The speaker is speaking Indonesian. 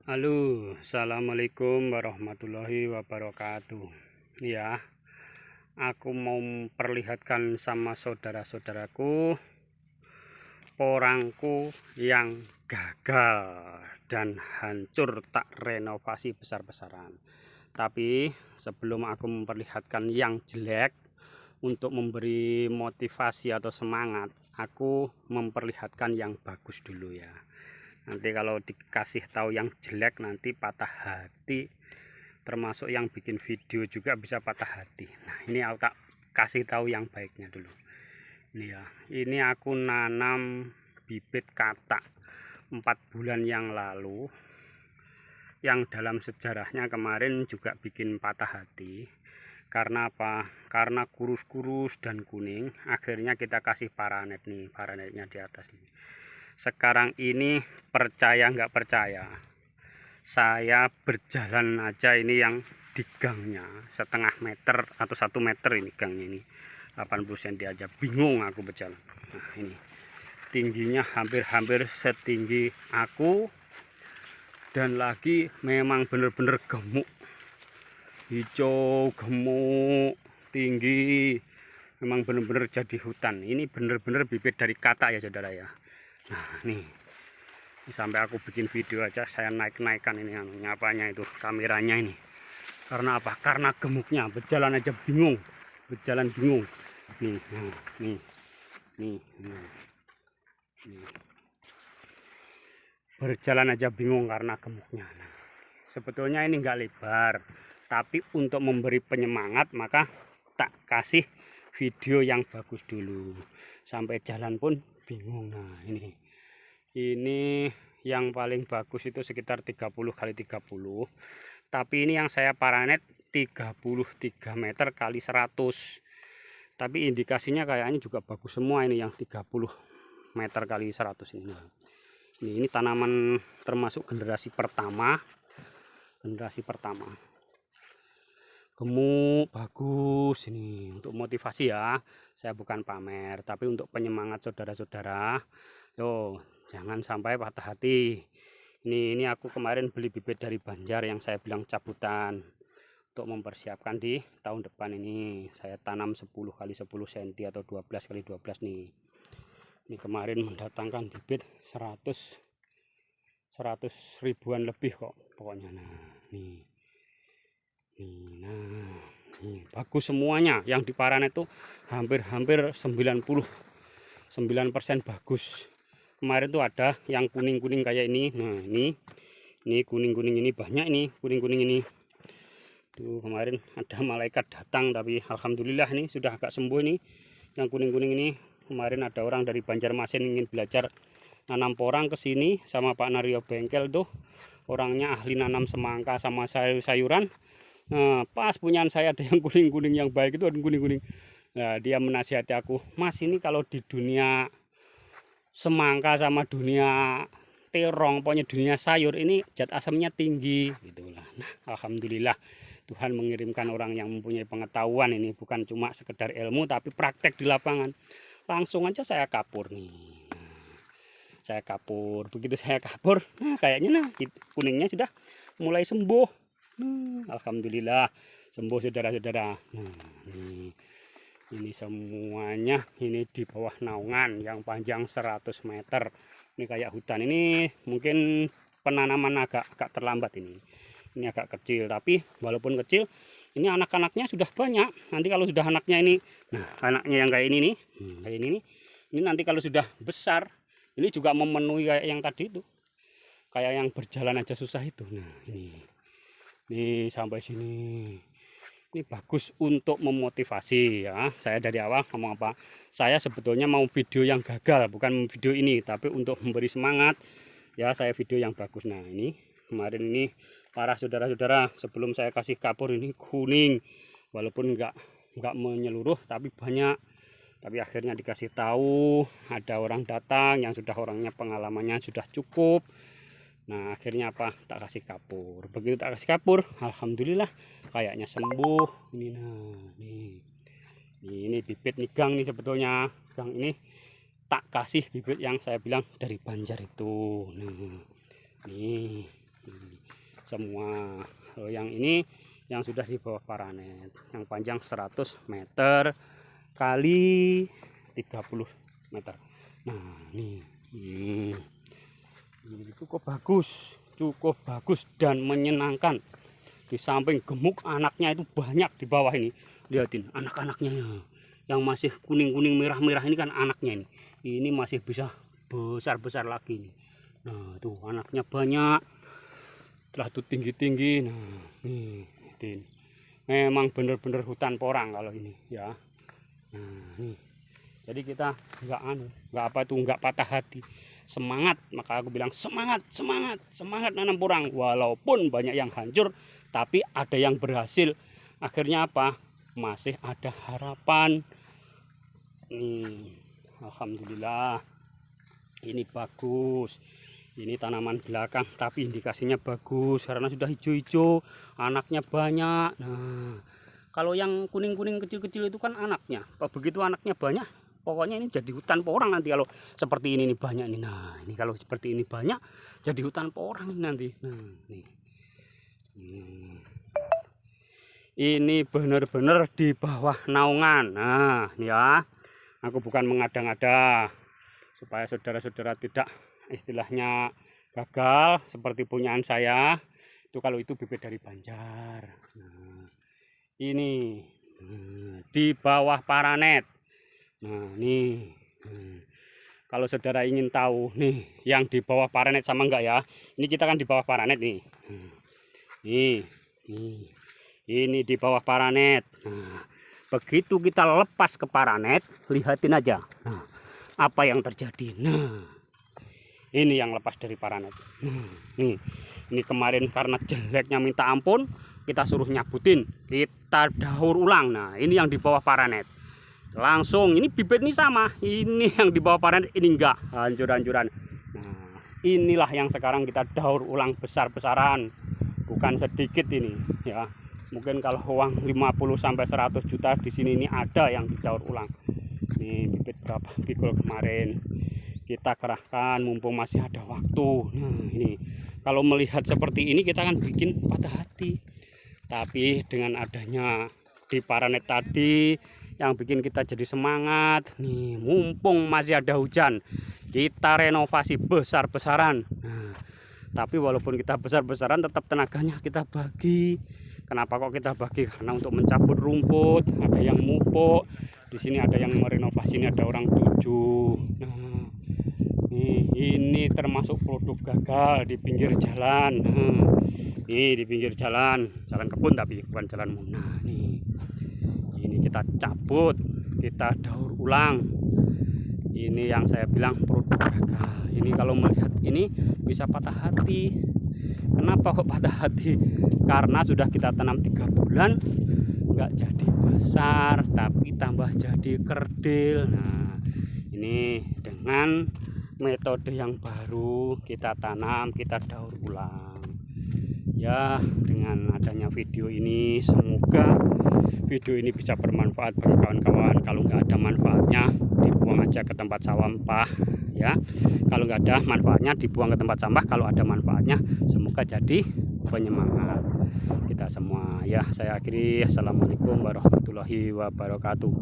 Halo, assalamualaikum warahmatullahi wabarakatuh. Ya, aku mau memperlihatkan sama saudara-saudaraku porangku yang gagal dan hancur tak renovasi besar-besaran. Tapi sebelum aku memperlihatkan yang jelek untuk memberi motivasi atau semangat, aku memperlihatkan yang bagus dulu ya. Nanti kalau dikasih tahu yang jelek nanti patah hati, termasuk yang bikin video juga bisa patah hati. Nah, ini aku tak kasih tahu yang baiknya dulu. Ini ya, ini aku nanam bibit katak 4 bulan yang lalu, yang dalam sejarahnya kemarin juga bikin patah hati. Karena apa? Karena kurus-kurus dan kuning. Akhirnya kita kasih paranet nih, paranetnya di atas nih. Sekarang ini percaya nggak percaya, saya berjalan aja ini yang di gangnya setengah meter atau 1 meter, ini gangnya ini 80 cm aja bingung aku berjalan. Nah, ini tingginya hampir setinggi aku, dan lagi memang bener-bener gemuk, hijau gemuk tinggi, memang bener-bener jadi hutan. Ini bener-bener bibit dari katak ya saudara ya. Nah, nih sampai aku bikin video aja saya naik-naikkan ini apanya itu kameranya ini. Karena apa? Karena gemuknya, berjalan aja bingung, berjalan bingung. Nih, nih, nih, nih. Berjalan aja bingung karena gemuknya. Nah, sebetulnya ini enggak lebar, tapi untuk memberi penyemangat maka tak kasih video yang bagus dulu. Sampai jalan pun bingung. Nah, ini yang paling bagus itu sekitar 30 kali 30, tapi ini yang saya paranet 33 meter kali 100, tapi indikasinya kayaknya juga bagus semua ini yang 30 meter kali 100 ini. Ini tanaman termasuk generasi pertama, gemuk bagus. Ini untuk motivasi ya, saya bukan pamer tapi untuk penyemangat saudara-saudara. Yo, jangan sampai patah hati. Ini aku kemarin beli bibit dari Banjar yang saya bilang cabutan untuk mempersiapkan di tahun depan. Ini saya tanam 10 kali 10 cm atau 12 kali 12 nih. Ini kemarin mendatangkan bibit 100 ribuan lebih kok pokoknya. Nah, nih bagus semuanya. Yang di paranet itu hampir 99% bagus. Kemarin tuh ada yang kuning-kuning kayak ini. Nah, ini kuning-kuning ini banyak, ini kuning-kuning ini. Tuh kemarin ada malaikat datang, tapi alhamdulillah ini sudah agak sembuh ini. Yang kuning-kuning ini kemarin ada orang dari Banjarmasin ingin belajar nanam porang ke sini sama Pak Naryo Bengkel tuh. Orangnya ahli nanam semangka sama sayur-sayuran. Nah, pas punyaan saya ada yang kuning-kuning yang baik itu, ada kuning-kuning. Nah, dia menasihati aku, "Mas, ini kalau di dunia semangka sama dunia terong, pokoknya dunia sayur ini zat asamnya tinggi gitulah." Nah, alhamdulillah Tuhan mengirimkan orang yang mempunyai pengetahuan, ini bukan cuma sekedar ilmu tapi praktek di lapangan. Langsung aja saya kapur nih. Saya kapur, begitu saya kapur, nah kayaknya kuningnya sudah mulai sembuh. Alhamdulillah sembuh saudara-saudara. Nah, ini semuanya ini di bawah naungan yang panjang 100 meter. Ini kayak hutan. Ini mungkin penanaman agak terlambat ini. Ini agak kecil, tapi walaupun kecil ini anak-anaknya sudah banyak. Nanti kalau sudah anaknya ini, nah anaknya yang kayak ini nih, kayak ini nih. Ini nanti kalau sudah besar, ini juga memenuhi kayak yang tadi itu. Kayak yang berjalan aja susah itu. Nah, ini sampai sini. Ini bagus untuk memotivasi ya. Saya dari awal ngomong apa? Saya sebetulnya mau video yang gagal, bukan video ini, tapi untuk memberi semangat ya saya video yang bagus. Nah, ini kemarin ini para saudara-saudara, sebelum saya kasih kapur ini kuning, walaupun enggak menyeluruh tapi banyak. Tapi akhirnya dikasih tahu, ada orang datang yang sudah orangnya pengalamannya sudah cukup. Nah, akhirnya apa? Tak kasih kapur. Begitu tak kasih kapur, alhamdulillah kayaknya sembuh. Ini nah, ini bibit nih gang nih sebetulnya. Gang ini tak kasih bibit yang saya bilang dari Banjar itu. Nah, nih. semua. Kalau yang ini yang sudah di bawah paranet, yang panjang 100 meter kali 30 meter. Nah ini cukup bagus dan menyenangkan. Di samping gemuk, anaknya itu banyak di bawah ini. Lihatin anak-anaknya yang masih kuning-kuning merah-merah ini kan anaknya ini. Ini masih bisa besar-besar lagi nih. Nah tuh anaknya banyak, telah tuh tinggi-tinggi. Nah nih memang bener-bener hutan porang kalau ini ya. Nah nih, jadi kita nggak patah hati, semangat. Maka aku bilang semangat nanam porang, walaupun banyak yang hancur tapi ada yang berhasil. Akhirnya apa, masih ada harapan nih. Alhamdulillah ini bagus. Ini tanaman belakang tapi indikasinya bagus karena sudah hijau-hijau, anaknya banyak. Nah kalau yang kuning-kuning kecil-kecil itu kan anaknya, begitu anaknya banyak, pokoknya ini jadi hutan porang nanti kalau seperti ini nih banyak nih. Nah ini kalau seperti ini banyak jadi hutan porang ini nanti. Nah nih ini benar-benar di bawah naungan. Nah ya, aku bukan mengada-ngada supaya saudara-saudara tidak istilahnya gagal seperti punyaan saya itu. Kalau itu bibit dari Banjar. Nah ini di bawah paranet. Nah nih kalau saudara ingin tahu nih yang di bawah paranet sama enggak ya, ini kita kan di bawah paranet nih. Ini di bawah paranet. Nah begitu kita lepas ke paranet, lihatin aja apa yang terjadi. Nah ini yang lepas dari paranet. Ini kemarin karena jeleknya minta ampun, kita suruh nyabutin, kita daur ulang. Nah ini yang di bawah paranet langsung, ini bibit ini sama. Ini yang di bawah paranet ini enggak, hancur-hancuran. Nah inilah yang sekarang kita daur ulang besar-besaran, bukan sedikit ini ya. Mungkin kalau uang 50-100 juta di sini ini ada yang didaur ulang. Ini bibit berapa pikul kemarin kita kerahkan mumpung masih ada waktu. Nah ini kalau melihat seperti ini kita kan bikin patah hati, tapi dengan adanya di paranet tadi yang bikin kita jadi semangat nih, mumpung masih ada hujan kita renovasi besar-besaran. Nah tapi walaupun kita besar-besaran tetap tenaganya kita bagi. Kenapa kok kita bagi? Karena untuk mencabut rumput, ada yang mupuk di sini, ada yang merenovasi, ini ada orang 7. Nah ini termasuk produk gagal di pinggir jalan. Nah ini di pinggir jalan kebun tapi bukan jalan. Nah ini kita cabut, kita daur ulang. Ini yang saya bilang produk gagal. Ini kalau melihat ini bisa patah hati. Kenapa kok patah hati? Karena sudah kita tanam 3 bulan nggak jadi besar tapi tambah jadi kerdil. Nah ini dengan metode yang baru kita tanam, kita daur ulang ya. Dengan adanya video ini semoga video ini bisa bermanfaat bagi kawan-kawan. Kalau nggak ada manfaatnya dibuang aja ke tempat sampah ya. Kalau nggak ada manfaatnya dibuang ke tempat sampah. Kalau ada manfaatnya semoga jadi penyemangat kita semua ya. Saya akhiri, assalamualaikum warahmatullahi wabarakatuh.